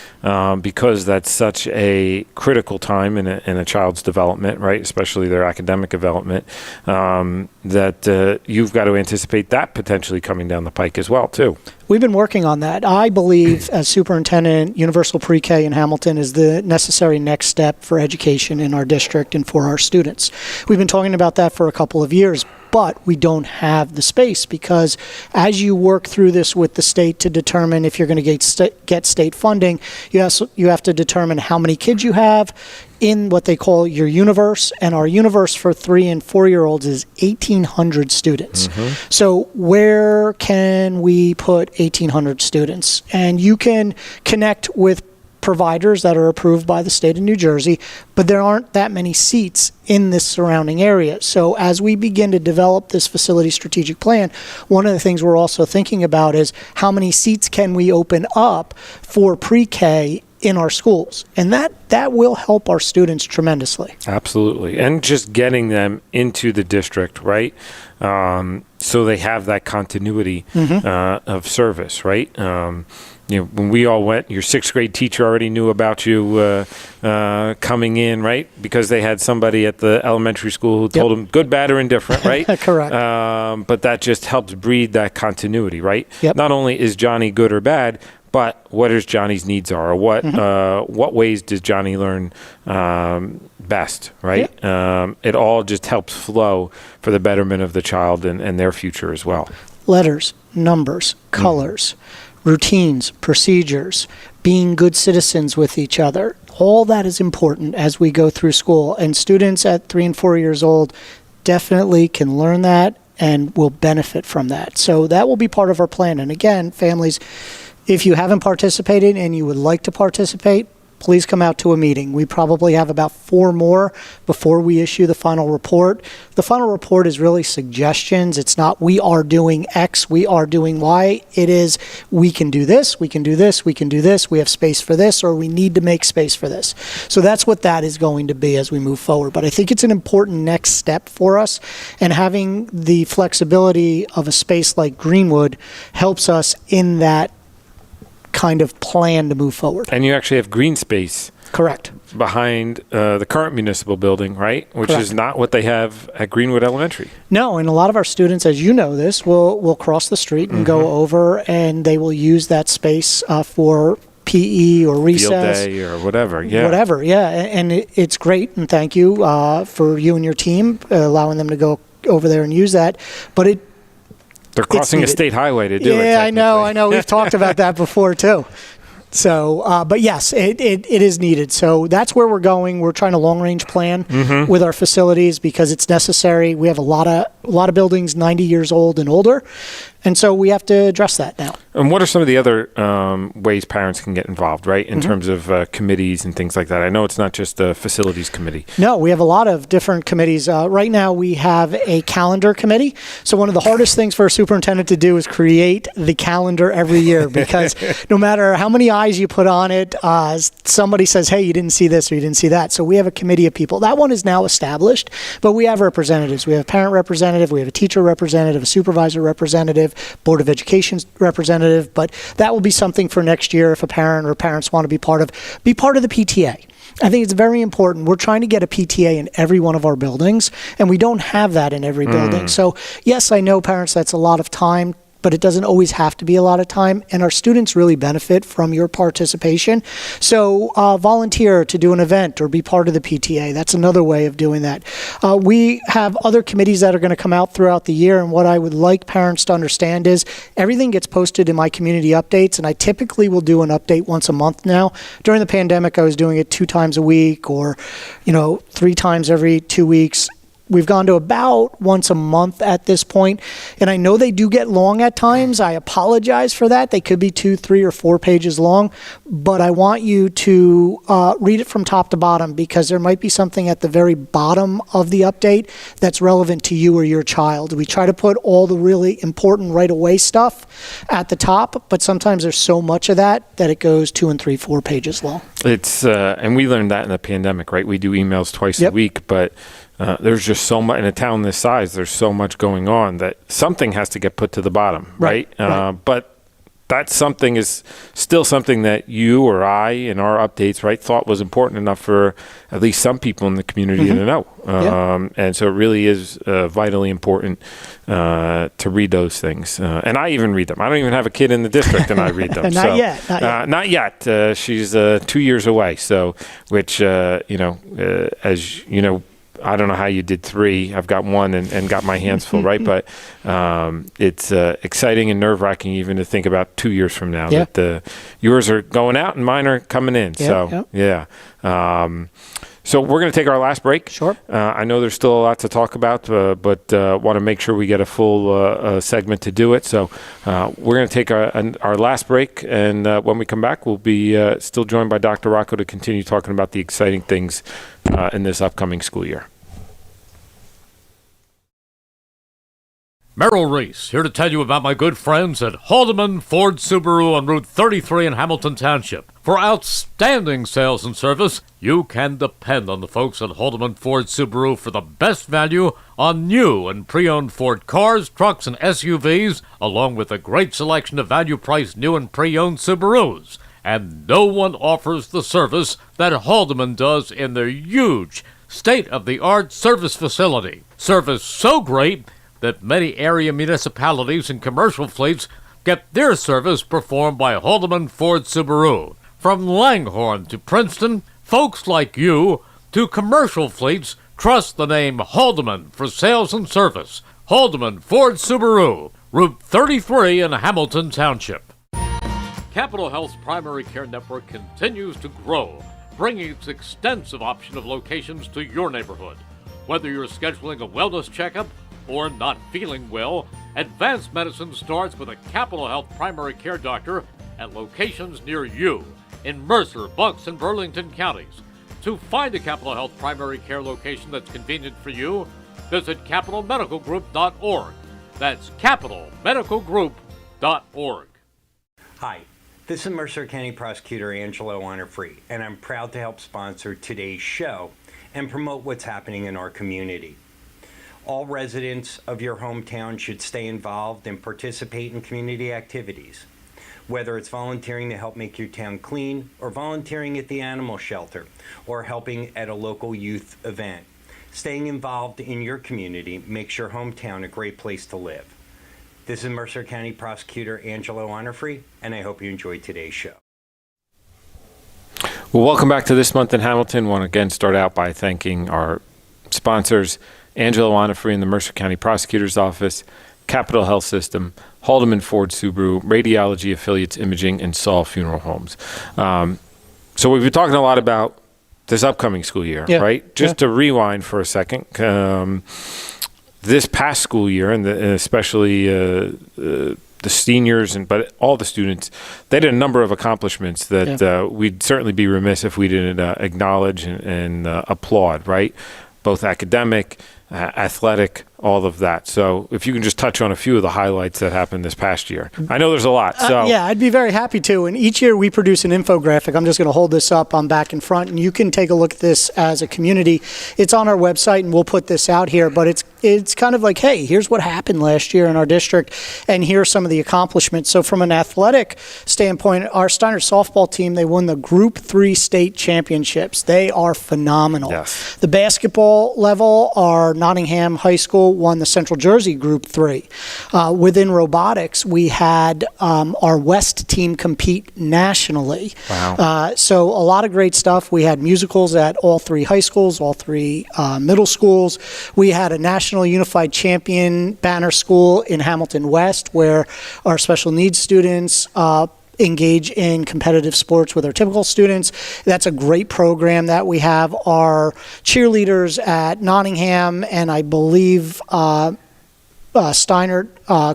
Because that's such a critical time in a child's development, right? Especially their academic development, that you've got to anticipate that potentially coming down the pike as well, too. We've been working on that. I believe, as superintendent, universal pre-K in Hamilton is the necessary next step for education in our district and for our students. We've been talking about that for a couple of years, but we don't have the space, because as you work through this with the state to determine if you're going to get state funding, you have to determine how many kids you have in what they call your universe, and our universe for 3- and 4-year-olds is 1,800 students. So where can we put 1,800 students? And you can connect with providers that are approved by the state of New Jersey, but there aren't that many seats in this surrounding area. So as we begin to develop this facility strategic plan, one of the things we're also thinking about is how many seats can we open up for pre-K in our schools, and that will help our students tremendously. Absolutely. And just getting them into the district, right? So they have that continuity of service, right? When we all went, your 6th grade teacher already knew about you coming in, right? Because they had somebody at the elementary school who told them good, bad, or indifferent, right? Correct. But that just helps breed that continuity, right? Yep. Not only is Johnny good or bad, but what is Johnny's needs are, or what ways does Johnny learn best, right? Yep. It all just helps flow for the betterment of the child and their future as well. Letters, numbers, colors, routines, procedures, being good citizens with each other. All that is important as we go through school. And students at 3 and 4 years old definitely can learn that and will benefit from that. So that will be part of our plan. And again, families, if you haven't participated and you would like to participate, please come out to a meeting. We probably have about 4 more before we issue the final report. The final report is really suggestions. It's not we are doing X, we are doing Y. It is we can do this, we can do this, we can do this, we have space for this, or we need to make space for this. So that's what that is going to be as we move forward. But I think it's an important next step for us, and having the flexibility of a space like Greenwood helps us in that kind of plan to move forward. And you actually have green space. Correct. Behind the current municipal building, right? Which Correct. is not what they have at Greenwood Elementary. No, and a lot of our students, as you know this, will cross the street and go over, and they will use that space for PE or recess. Field day or whatever, yeah. Whatever, yeah. And it's great, and thank you for you and your team allowing them to go over there and use that. But they're crossing a needed. state highway to do it. Yeah, I know. technically. We've talked about that before, too. So, but yes, it is needed. So that's where we're going. We're trying to long-range plan with our facilities because it's necessary. We have a lot of buildings 90 years old and older, and so we have to address that now. And what are some of the other ways parents can get involved, right, in terms of committees and things like that? I know it's not just a facilities committee. No, we have a lot of different committees. Right now, we have a calendar committee. So one of the hardest things for a superintendent to do is create the calendar every year because no matter how many eyes you put on it, somebody says, hey, you didn't see this or you didn't see that. So we have a committee of people. That one is now established, but we have representatives. We have a parent representative, we have a teacher representative, a supervisor representative, Board of Education representative, but that will be something for next year if a parent or parents want to be part of the PTA. I think it's very important. We're trying to get a PTA in every one of our buildings, and we don't have that in every building. So yes, I know parents, that's a lot of time, but it doesn't always have to be a lot of time, and our students really benefit from your participation. So volunteer to do an event or be part of the PTA. That's another way of doing that. We have other committees that are going to come out throughout the year, and what I would like parents to understand is everything gets posted in my community updates, and I typically will do an update once a month now. During the pandemic, I was doing it 2 times a week or 3 times every 2 weeks. We've gone to about once a month at this point, and I know they do get long at times. I apologize for that. They could be 2, 3, or 4 pages long, but I want you to read it from top to bottom because there might be something at the very bottom of the update that's relevant to you or your child. We try to put all the really important right-away stuff at the top, but sometimes there's so much of that it goes 2 and 3, 4 pages long. It's and we learned that in the pandemic, right? We do emails twice a week, but there's just so much in a town this size. There's so much going on that something has to get put to the bottom, right? But that something is still something that you or I in our updates, right, thought was important enough for at least some people in the community to know. And so it really is vitally important to read those things. And I even read them. I don't even have a kid in the district, and I read them. Not yet. Not yet. She's 2 years away. So, which as you know. I don't know how you did 3. I've got 1 and got my hands full, right? But it's exciting and nerve-wracking even to think about 2 years from now that yours are going out and mine are coming in. So we're going to take our last break. Sure. I know there's still a lot to talk about, but want to make sure we get a full segment to do it. So we're going to take our last break, and when we come back, we'll be still joined by Dr. Rocco to continue talking about the exciting things in this upcoming school year. Merrill Reese, here to tell you about my good friends at Haldeman Ford Subaru on Route 33 in Hamilton Township. For outstanding sales and service, you can depend on the folks at Haldeman Ford Subaru for the best value on new and pre-owned Ford cars, trucks, and SUVs, along with a great selection of value-priced new and pre-owned Subarus. And no one offers the service that Haldeman does in their huge, state-of-the-art service facility. Service so great that many area municipalities and commercial fleets get their service performed by Haldeman Ford Subaru. From Langhorne to Princeton, folks like you to commercial fleets trust the name Haldeman for sales and service. Haldeman Ford Subaru, Route 33 in Hamilton Township. Capital Health's primary care network continues to grow, bringing its extensive option of locations to your neighborhood. Whether you're scheduling a wellness checkup or not feeling well, advanced medicine starts with a Capital Health primary care doctor at locations near you in Mercer, Bucks, and Burlington counties. To find a Capital Health primary care location that's convenient for you, visit capitalmedicalgroup.org. That's capitalmedicalgroup.org. Hi, this is Mercer County Prosecutor Angelo Honorfree, and I'm proud to help sponsor today's show and promote what's happening in our community. All residents of your hometown should stay involved and participate in community activities, whether it's volunteering to help make your town clean, or volunteering at the animal shelter, or helping at a local youth event. Staying involved in your community makes your hometown a great place to live. This is Mercer County Prosecutor Angelo Honorfree, and I hope you enjoyed today's show. Well, welcome back to This Month in Hamilton. I want to again start out by thanking our sponsors, Angelo Honorfree in the Mercer County Prosecutor's Office, Capital Health System, Haldeman Ford Subaru, Radiology Affiliates Imaging, and Saul Funeral Homes. So we've been talking a lot about this upcoming school year, right? Just to rewind for a second, this past school year, and especially the seniors, but all the students, they had a number of accomplishments that we'd certainly be remiss if we didn't acknowledge and applaud, right? Both academic, athletic, all of that. So if you can just touch on a few of the highlights that happened this past year. I know there's a lot. So yeah, I'd be very happy to. And each year we produce an infographic. I'm just going to hold this up on back and front, and you can take a look at this as a community. It's on our website, and we'll put this out here. But it's kind of like, hey, here's what happened last year in our district, and here are some of the accomplishments. So from an athletic standpoint, our Steiner softball team, they won the Group 3 state championships. They are phenomenal. Yes. The basketball level, our Nottingham High School won the Central Jersey Group 3. Within robotics, we had our West team compete nationally. Wow. So a lot of great stuff. We had musicals at all 3 high schools, all 3 middle schools. We had a National Unified Champion banner school in Hamilton West, where our special needs students engage in competitive sports with our typical students. That's a great program that we have. Our cheerleaders at Nottingham and I believe Steiner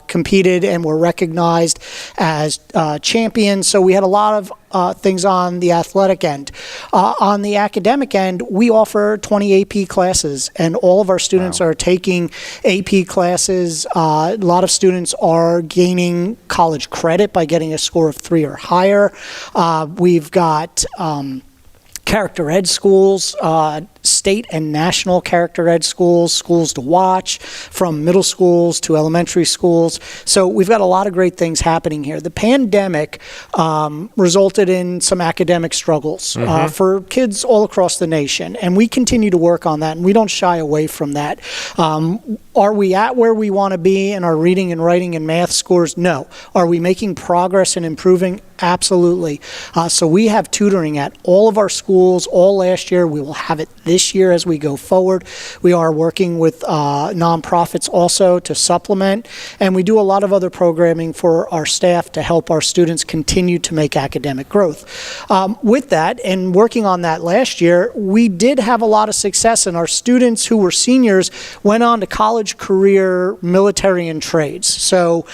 competed and were recognized as champions. So we had a lot of things on the athletic end. On the academic end, we offer 20 AP classes, and all of our students are taking AP classes. A lot of students are gaining college credit by getting a score of 3 or higher. We've got character ed schools, state and national character ed schools, schools to watch, from middle schools to elementary schools. So we've got a lot of great things happening here. The pandemic resulted in some academic struggles for kids all across the nation, and we continue to work on that, and we don't shy away from that. Are we at where we want to be in our reading and writing and math scores? No. Are we making progress and improving? Absolutely. So we have tutoring at all of our schools all last year. We will have it this year as we go forward. We are working with nonprofits also to supplement, and we do a lot of other programming for our staff to help our students continue to make academic growth. With that, and working on that last year, we did have a lot of success, and our students who were seniors went on to college, career, military, and trades. So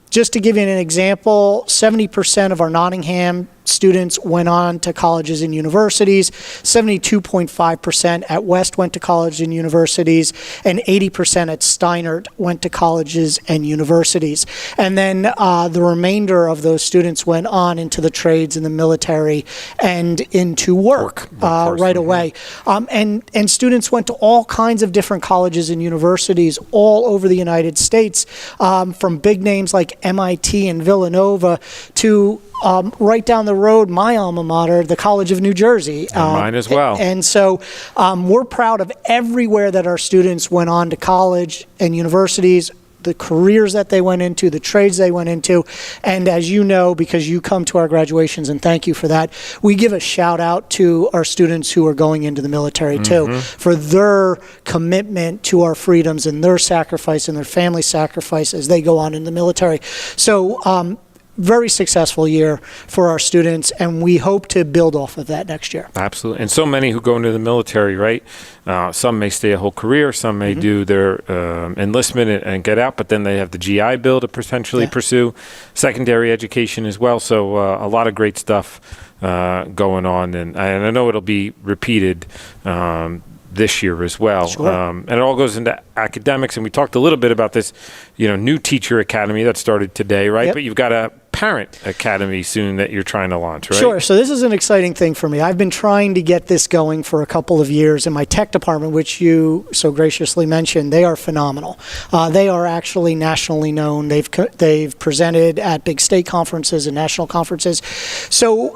just to give you an example, 70% of our Nottingham students went on to colleges and universities, 72.5% at West went to college and universities, and 80% at Steiner went to colleges and universities. And then the remainder of those students went on into the trades and the military and into work right away. And students went to all kinds of different colleges and universities all over the United States, from big names like MIT and Villanova to right down the road, my alma mater, the College of New Jersey. Mine as well. And so we're proud of everywhere that our students went on to college and universities, the careers that they went into, the trades they went into. And as you know, because you come to our graduations, and thank you for that, we give a shout out to our students who are going into the military too, for their commitment to our freedoms and their sacrifice and their family sacrifice as they go on in the military. So very successful year for our students, and we hope to build off of that next year. Absolutely. And so many who go into the military, right? Some may stay a whole career, some may do their enlistment and get out, but then they have the GI Bill to potentially pursue, secondary education as well. So a lot of great stuff going on, and I know it'll be repeated this year as well. Sure. And it all goes into academics, and we talked a little bit about this, new teacher academy that started today, right? Yep. But you've got a parent academy soon that you're trying to launch, right? Sure. So this is an exciting thing for me. I've been trying to get this going for a couple of years in my tech department, which you so graciously mentioned. They are phenomenal. They are actually nationally known. They've presented at big state conferences and national conferences. So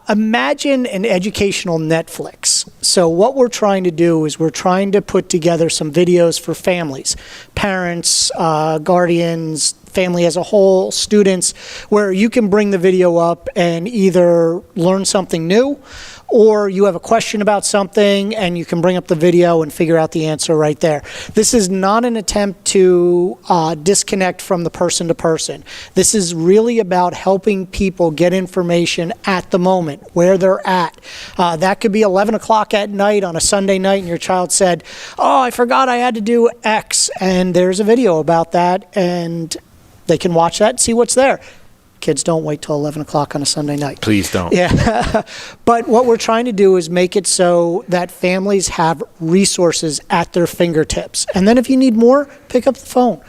imagine an educational Netflix. So what we're trying to do is we're trying to put together some videos for families, parents, guardians, family as a whole, students, where you can bring the video up and either learn something new, or you have a question about something and you can bring up the video and figure out the answer right there. This is not an attempt to disconnect from the person to person. This is really about helping people get information at the moment, where they're at. That could be 11 o'clock at night on a Sunday night and your child said, "Oh, I forgot I had to do X," and there's a video about that, and they can watch that and see what's there. Kids don't wait till 11 o'clock on a Sunday night. Please don't. Yeah. But what we're trying to do is make it so that families have resources at their fingertips. And then if you need more, pick up the phone.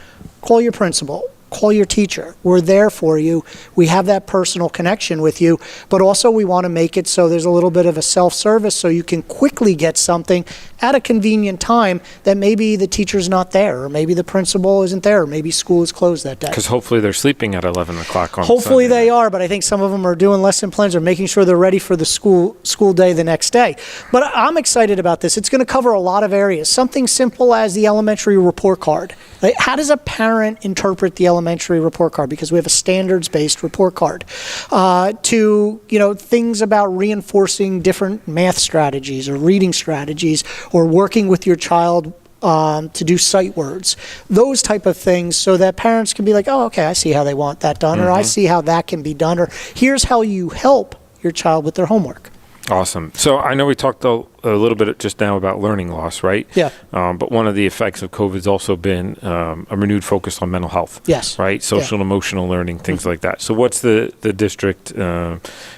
Call your principal. Call your teacher. We're there for you. We have that personal connection with you. But also we want to make it so there's a little bit of a self-service so you can quickly get something at a convenient time that maybe the teacher's not there, or maybe the principal isn't there, or maybe school is closed that day. Because hopefully they're sleeping at 11 o'clock on Hopefully Sunday they night. are, but I think some of them are doing lesson plans or making sure they're ready for the school day the next day. But I'm excited about this. It's going to cover a lot of areas. Something simple as the elementary report card. Like, how does a parent interpret the elementary report card? Because we have a standards-based report card. To things about reinforcing different math strategies or reading strategies, or working with your child to do sight words, those type of things, so that parents can be like, oh, okay, I see how they want that done, or I see how that can be done, or here's how you help your child with their homework. Awesome. So I know we talked a little bit just now about learning loss, right? Yeah. But one of the effects of COVID has also been a renewed focus on mental health. Yes. Right? Social and emotional learning, things like that. So what's the district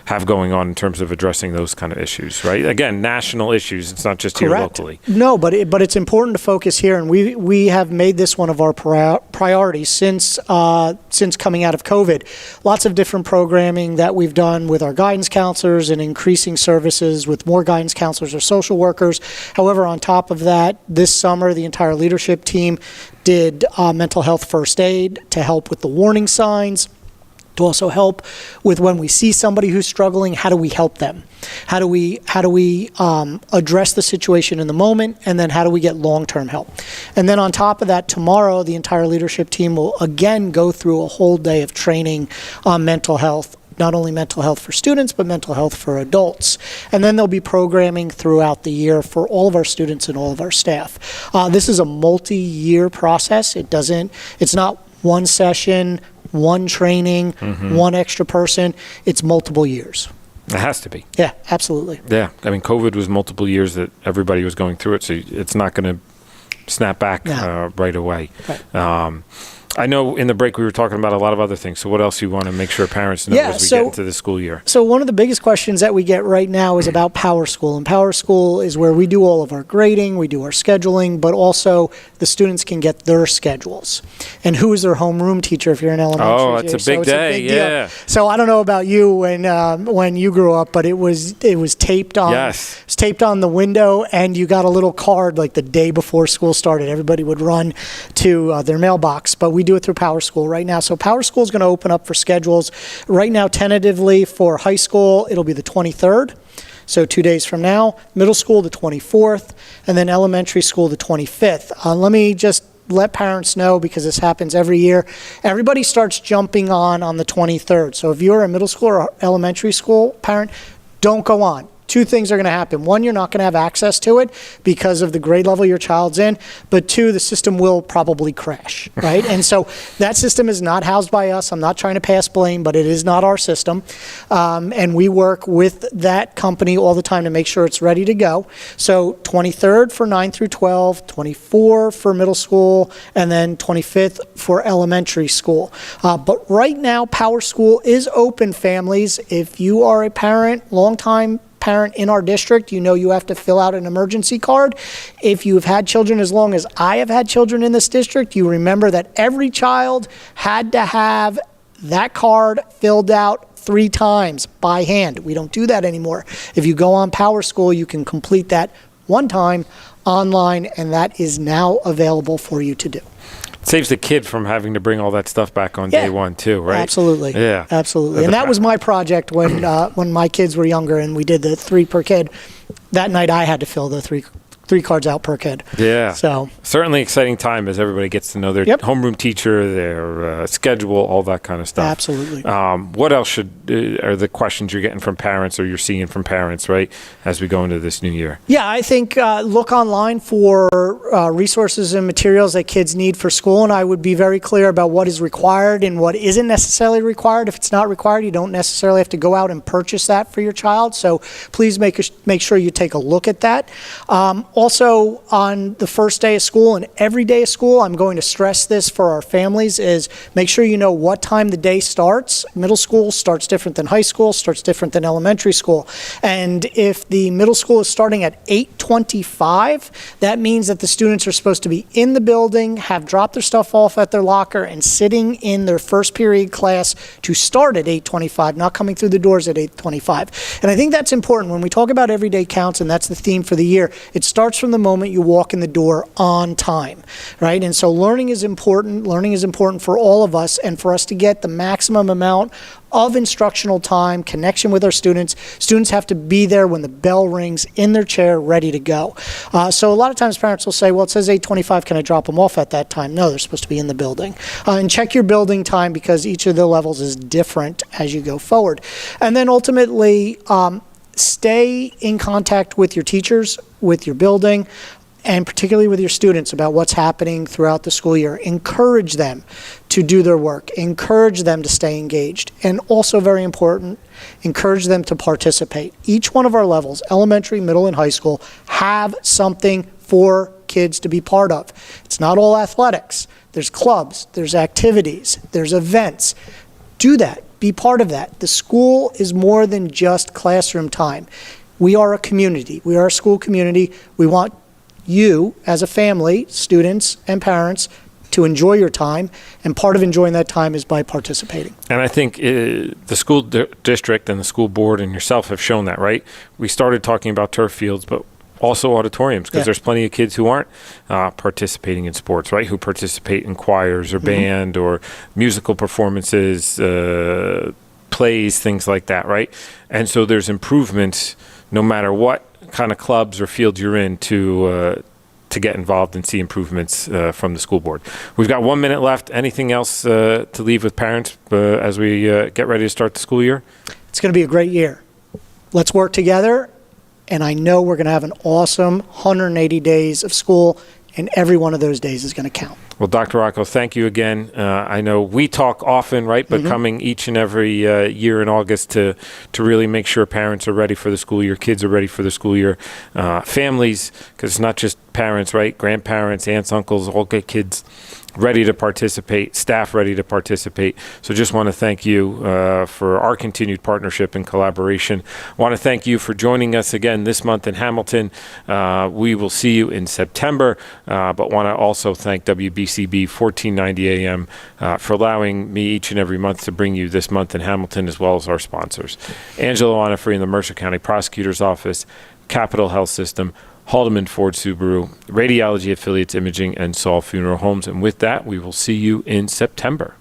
have going on in terms of addressing those kind of issues, right? Again, national issues. It's not just here locally. No, but it's important to focus here, and we have made this one of our priorities since coming out of COVID. Lots of different programming that we've done with our guidance counselors and increasing services with more guidance counselors or social workers. However, on top of that, this summer, the entire leadership team did mental health first aid to help with the warning signs, to also help with when we see somebody who's struggling, how do we help them? How do we address the situation in the moment, and then how do we get long-term help? And then on top of that, tomorrow, the entire leadership team will again go through a whole day of training on mental health. Not only mental health for students, but mental health for adults. And then there'll be programming throughout the year for all of our students and all of our staff. This is a multi-year process. It's not one session, one training, one extra person. It's multiple years. It has to be. Yeah, absolutely. Yeah. I mean, COVID was multiple years that everybody was going through it, so it's not going to snap back right away. Right. I know in the break we were talking about a lot of other things. So what else you want to make sure parents know as we get into the school year? So one of the biggest questions that we get right now is about Power School. And Power School is where we do all of our grading, we do our scheduling, but also the students can get their schedules. And who is their homeroom teacher if you're in elementary? Oh, it's a big day. Yeah. So I don't know about you when you grew up, but it was taped on. Yes. It was taped on the window, and you got a little card like the day before school started. Everybody would run to their mailbox, but we do it through Power School right now. So Power School is going to open up for schedules right now tentatively for high school. It'll be the 23rd. So 2 days from now, middle school the 24th, and then elementary school the 25th. Let me just let parents know, because this happens every year. Everybody starts jumping on the 23rd. So if you're a middle school or elementary school parent, don't go on. two things are going to happen. One, you're not going to have access to it because of the grade level your child's in, but two, the system will probably crash, right? And so that system is not housed by us. I'm not trying to pass blame, but it is not our system. And we work with that company all the time to make sure it's ready to go. So 23rd for 9 through 12, 24 for middle school, and then 25th for elementary school. But right now, Power School is open, families. If you are a parent, longtime parent in our district, you know you have to fill out an emergency card. If you've had children as long as I have had children in this district, you remember that every child had to have that card filled out 3 times by hand. We don't do that anymore. If you go on Power School, you can complete that 1 time online, and that is now available for you to do. Saves the kid from having to bring all that stuff back on day one too, right? Absolutely. Yeah. Absolutely. And that was my project when my kids were younger and we did the 3 per kid. That night I had to fill the three cards out per kid. Yeah. So certainly exciting time as everybody gets to know their homeroom teacher, their schedule, all that kind of stuff. Absolutely. What else are the questions you're getting from parents or you're seeing from parents, right, as we go into this new year? Yeah, I think look online for resources and materials that kids need for school, and I would be very clear about what is required and what isn't necessarily required. If it's not required, you don't necessarily have to go out and purchase that for your child, so please make sure you take a look at that. Also, on the first day of school and every day of school, I'm going to stress this for our families, is make sure you know what time the day starts. Middle school starts different than high school, starts different than elementary school. And if the middle school is starting at 8:25, that means that the students are supposed to be in the building, have dropped their stuff off at their locker, and sitting in their first period class to start at 8:25, not coming through the doors at 8:25. And I think that's important. When we talk about every day counts, and that's the theme for the year, it starts from the moment you walk in the door on time, right? And so learning is important. Learning is important for all of us, and for us to get the maximum amount of instructional time, connection with our students. Students have to be there when the bell rings, in their chair, ready to go. So a lot of times parents will say, well, it says 8:25, can I drop them off at that time? No, they're supposed to be in the building. And check your building time, because each of the levels is different as you go forward. And then ultimately, stay in contact with your teachers, with your building, and particularly with your students about what's happening throughout the school year. Encourage them to do their work. Encourage them to stay engaged. And also very important, encourage them to participate. Each one of our levels, elementary, middle, and high school, have something for kids to be part of. It's not all athletics. There's clubs, there's activities, there's events. Do that. Be part of that. The school is more than just classroom time. We are a community. We are a school community. We want you, as a family, students and parents, to enjoy your time, and part of enjoying that time is by participating. And I think the school district and the school board and yourself have shown that, right? We started talking about turf fields, but also auditoriums, because there's plenty of kids who aren't participating in sports, right? Who participate in choirs or band or musical performances, plays, things like that, right? And so there's improvements no matter what kind of clubs or fields you're in to get involved and see improvements from the school board. We've got 1 minute left. Anything else to leave with parents as we get ready to start the school year? It's going to be a great year. Let's work together, and I know we're going to have an awesome 180 days of school, and every one of those days is going to count. Well, Dr. Rocco, thank you again. I know we talk often, right, but coming each and every year in August to really make sure parents are ready for the school year, kids are ready for the school year, families, because it's not just parents, right, grandparents, aunts, uncles, all get kids ready to participate, staff ready to participate. So just want to thank you for our continued partnership and collaboration. Want to thank you for joining us again this month in Hamilton. We will see you in September, but want to also thank WBCB 1490 AM for allowing me each and every month to bring you this month in Hamilton, as well as our sponsors. Angelo Onofre in the Mercer County Prosecutor's Office, Capital Health System, Haldeman Ford Subaru, Radiology Affiliates Imaging, and Saul Funeral Homes. And with that, we will see you in September.